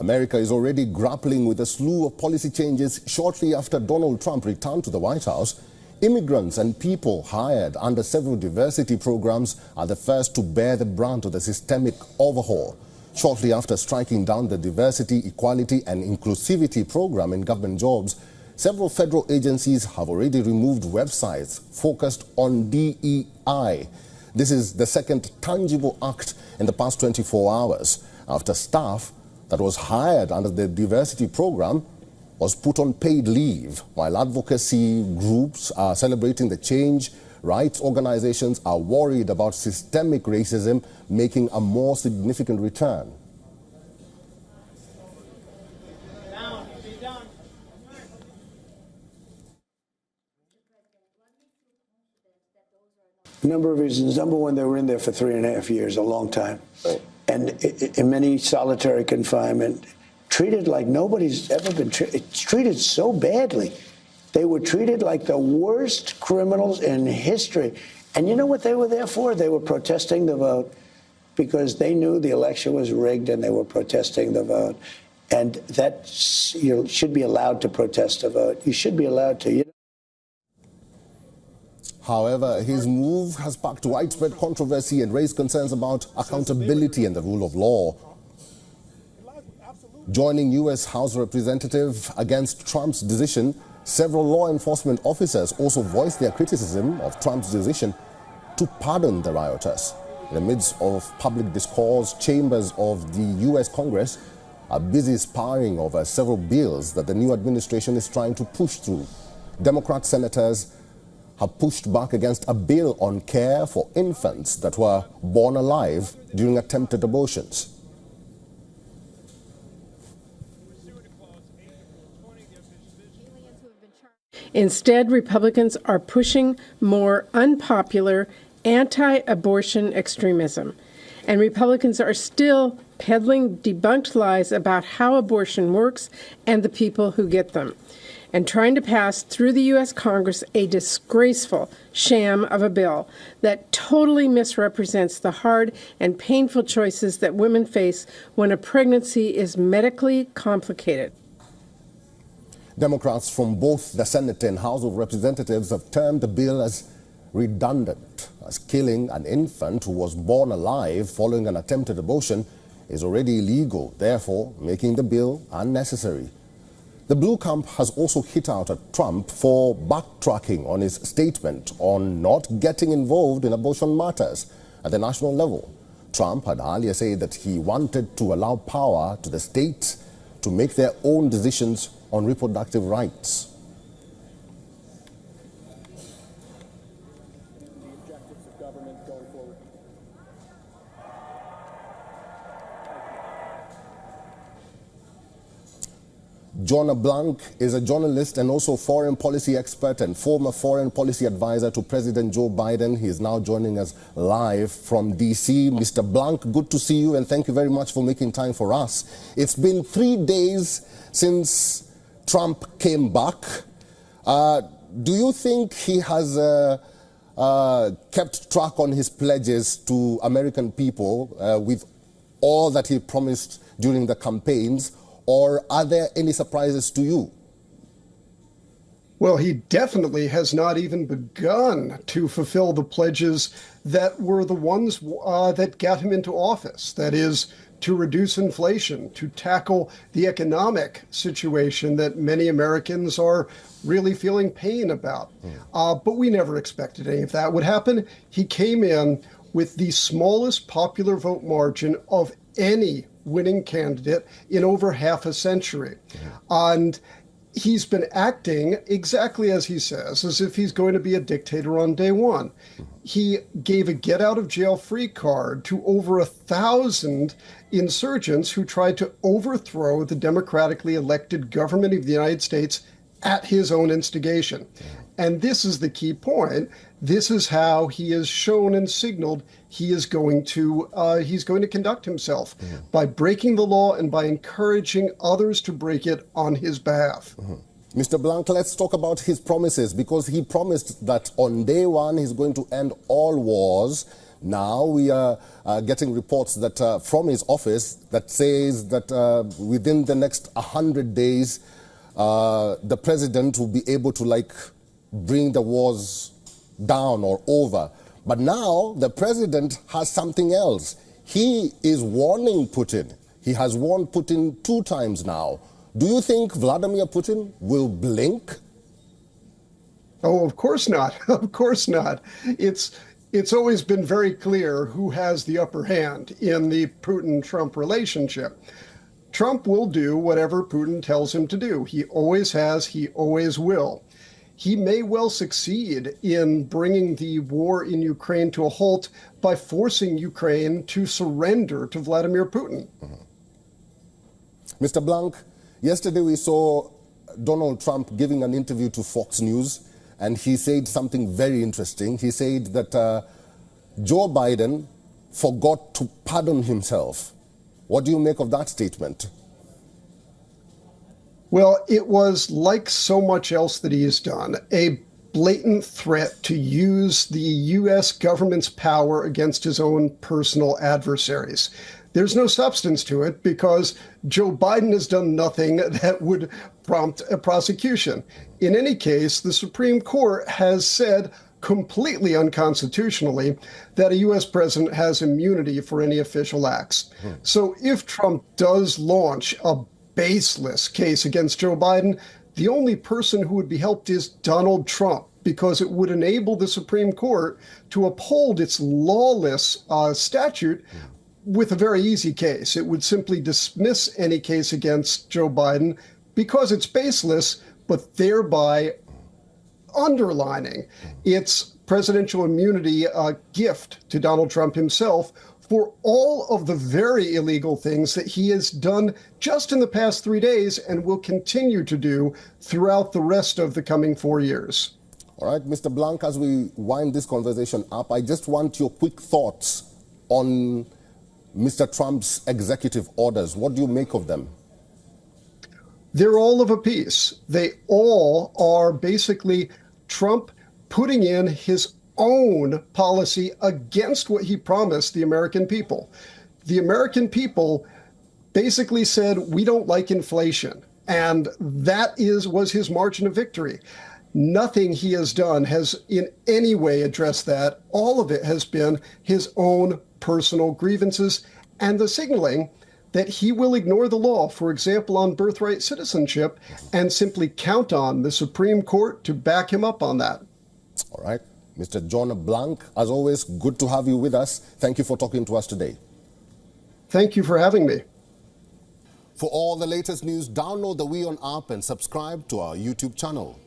America is already grappling with a slew of policy changes shortly after Donald Trump returned to the White House. Immigrants and people hired under several diversity programs are the first to bear the brunt of the systemic overhaul. Shortly after striking down the Diversity, Equality and Inclusivity program in government jobs, several federal agencies have already removed websites focused on DEI. This is the second tangible act in the past 24 hours after staff that was hired under the diversity program was put on paid leave, while advocacy groups are celebrating the change. Rights organizations are worried about systemic racism making a more significant return. A number of reasons. Number one, they were in there for 3.5 years, a long time. Right. And in many solitary confinement, treated like nobody's ever been treated so badly. They were treated like the worst criminals in history. And you know what they were there for? They were protesting the vote because they knew the election was rigged and they were protesting the vote. And that you should be allowed to protest a vote. You should be allowed to. However, his move has sparked widespread controversy and raised concerns about accountability and the rule of law. Joining U.S. House Representative against Trump's decision, several law enforcement officers also voiced their criticism of Trump's decision to pardon the rioters. In the midst of public discourse, chambers of the U.S. Congress are busy sparring over several bills that the new administration is trying to push through. Democrat senators have pushed back against a bill on care for infants that were born alive during attempted abortions. Instead, Republicans are pushing more unpopular anti-abortion extremism. And Republicans are still peddling debunked lies about how abortion works and the people who get them, and trying to pass through the U.S. Congress a disgraceful sham of a bill that totally misrepresents the hard and painful choices that women face when a pregnancy is medically complicated. Democrats from both the Senate and House of Representatives have termed the bill as redundant, as killing an infant who was born alive following an attempted abortion is already illegal, therefore making the bill unnecessary. The Blue Camp has also hit out at Trump for backtracking on his statement on not getting involved in abortion matters at the national level. Trump had earlier said that he wanted to allow power to the states to make their own decisions on reproductive rights. John Blank is a journalist and also foreign policy expert and former foreign policy advisor to President Joe Biden. He is now joining us live from D.C. Mr. Blank, good to see you and thank you very much for making time for us. It's been 3 days since Trump came back. Do you think he has kept track on his pledges to American people with all that he promised during the campaigns? Or are there any surprises to you? Well, he definitely has not even begun to fulfill the pledges that were the ones that got him into office. That is, to reduce inflation, to tackle the economic situation that many Americans are really feeling pain about. But we never expected any of that would happen. He came in with the smallest popular vote margin of any winning candidate in over half a century. And he's been acting exactly as he says, as if he's going to be a dictator on day one. He gave a get out of jail free card to over 1,000 insurgents who tried to overthrow the democratically elected government of the United States at his own instigation. And this is the key point. This is how he has shown and signaled he is going to conduct himself, by breaking the law and by encouraging others to break it on his behalf. Mr. Blank, let's talk about his promises, because he promised that on day one he's going to end all wars, Now we are getting reports that from his office that says that within the next 100 days, the president will be able to bring the wars down or over. But now the president has something else. He is warning Putin. He has warned Putin 2 times now. Do you think Vladimir Putin will blink? Oh, of course not. Of course not. It's always been very clear who has the upper hand in the Putin-Trump relationship. Trump will do whatever Putin tells him to do. He always has, he always will. He may well succeed in bringing the war in Ukraine to a halt by forcing Ukraine to surrender to Vladimir Putin. Mr. Blank, yesterday we saw Donald Trump giving an interview to Fox News, and he said something very interesting. He said that Joe Biden forgot to pardon himself. What do you make of that statement? Well, it was, like so much else that he has done, a blatant threat to use the U.S. government's power against his own personal adversaries. There's no substance to it because Joe Biden has done nothing that would prompt a prosecution. In any case, the Supreme Court has said completely unconstitutionally that a U.S. president has immunity for any official acts. So if Trump does launch a baseless case against Joe Biden, the only person who would be helped is Donald Trump, because it would enable the Supreme Court to uphold its lawless statute with a very easy case. It would simply dismiss any case against Joe Biden because it's baseless, but thereby underlining its presidential immunity gift to Donald Trump himself for all of the very illegal things that he has done just in the past 3 days and will continue to do throughout the rest of the coming 4 years. All right, Mr. Blank, as we wind this conversation up, I just want your quick thoughts on Mr. Trump's executive orders. What do you make of them? They're all of a piece. They all are basically Trump putting in his own policy against what he promised the American people. The American people basically said, we don't like inflation. And that was his margin of victory. Nothing he has done has in any way addressed that. All of it has been his own personal grievances and the signaling that he will ignore the law, for example, on birthright citizenship, and simply count on the Supreme Court to back him up on that. All right. Mr. John Blank, as always, good to have you with us. Thank you for talking to us today. Thank you for having me. For all the latest news, download the WION app and subscribe to our YouTube channel.